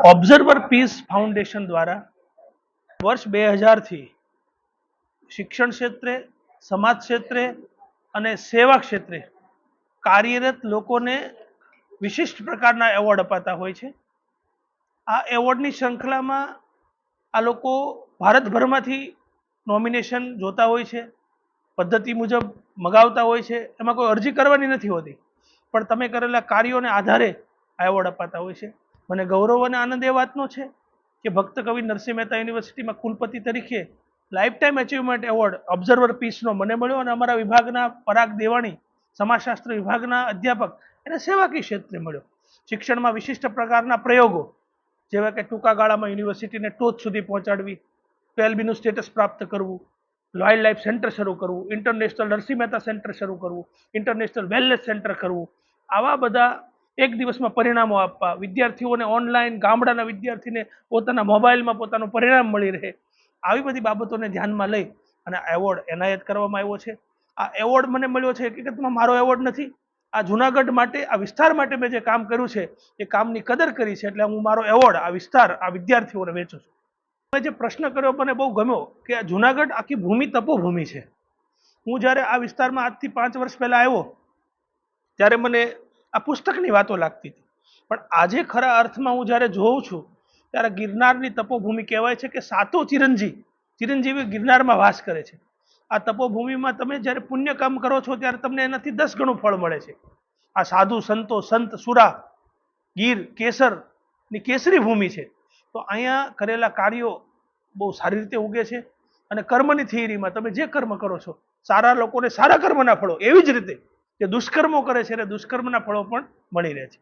Observer piece foundation દ્વારા વર્ષ 2000થી શિક્ષણ ક્ષેત્રે, સમાજ ક્ષેત્રે અને સેવા ક્ષેત્રે કાર્યરત લોકોને વિશિષ્ટ પ્રકારના એવોર્ડ અપાતા હોય છે. આ એવોર્ડની શ્રૃંખલામાં આ લોકો ભારતભરમાંથી નોમિનેશન જોતા હોય છે, પદ્ધતિ મુજબ મગાવતા હોય છે. એમાં કોઈ અરજી કરવાની નથી હોતી, પણ તમે કરેલા કાર્યોને આધારે આ એવોર્ડ અપાતા હોય છે. મને ગૌરવ અને આનંદ એ વાતનો છે કે ભક્ત કવિ નરસિંહ મહેતા યુનિવર્સિટીમાં કુલપતિ તરીકે life time achievement award observer પીસનો મને મળ્યો અને અમારા વિભાગના પરાગ દેવાણી સમાજશાસ્ત્ર વિભાગના અધ્યાપક એને સેવાકીય ક્ષેત્રે મળ્યો. શિક્ષણમાં વિશિષ્ટ પ્રકારના પ્રયોગો જેવા કે ટૂંકા ગાળામાં યુનિવર્સિટીને ટોચ સુધી પહોંચાડવી, 12Bનું સ્ટેટસ પ્રાપ્ત કરવું, વાઇલ્ડ લાઈફ સેન્ટર શરૂ કરવું, ઇન્ટરનેશનલ નરસિંહ મહેતા સેન્ટર શરૂ કરવું, ઇન્ટરનેશનલ વેલનેસ સેન્ટર કરવું, આવા બધા એક દિવસમાં પરિણામો આપવા, વિદ્યાર્થીઓને ઓનલાઈન, ગામડાના વિદ્યાર્થીને પોતાના મોબાઈલમાં પોતાનું પરિણામ મળી રહે, આવી બધી બાબતોને ધ્યાનમાં લઈ અને એવોર્ડ એનાયત કરવામાં આવ્યો છે. આ એવોર્ડ મને મળ્યો છે હકીકતમાં મારો એવોર્ડ નથી. આ જુનાગઢ માટે, આ વિસ્તાર માટે મેં જે કામ કર્યું છે એ કામની કદર કરી છે, એટલે હું મારો એવોર્ડ આ વિસ્તાર, આ વિદ્યાર્થીઓને વેચું છું. મેં જે પ્રશ્ન કર્યો મને બહુ ગમ્યો કે આ જુનાગઢ આખી ભૂમિ તપોભૂમિ છે. હું જ્યારે આ વિસ્તારમાં આજથી 5 વર્ષ પહેલા આવ્યો ત્યારે મને આ પુસ્તકની વાતો લાગતી હતી, પણ આજે ખરા અર્થમાં હું જ્યારે જોઉં છું ત્યારે ગિરનારની તપોભૂમિ કહેવાય છે કે સાતો ચિરંજીવી ગિરનારમાં વાસ કરે છે. આ તપોભૂમિમાં તમે જ્યારે પુણ્ય કામ કરો છો ત્યારે તમને એનાથી 10 ગણું ફળ મળે છે. આ સાધુ સંતો, સંત સુરા, ગીર કેસરની કેસરી ભૂમિ છે. તો અહીંયા કરેલા કાર્યો બહુ સારી રીતે ઉગે છે અને કર્મની થિયરીમાં તમે જે કર્મ કરો છો, સારા લોકોને સારા કર્મના ફળો, એવી જ રીતે જે દુષ્કર્મો કરે છે એને દુષ્કર્મના ફળો પણ મળી રહે છે.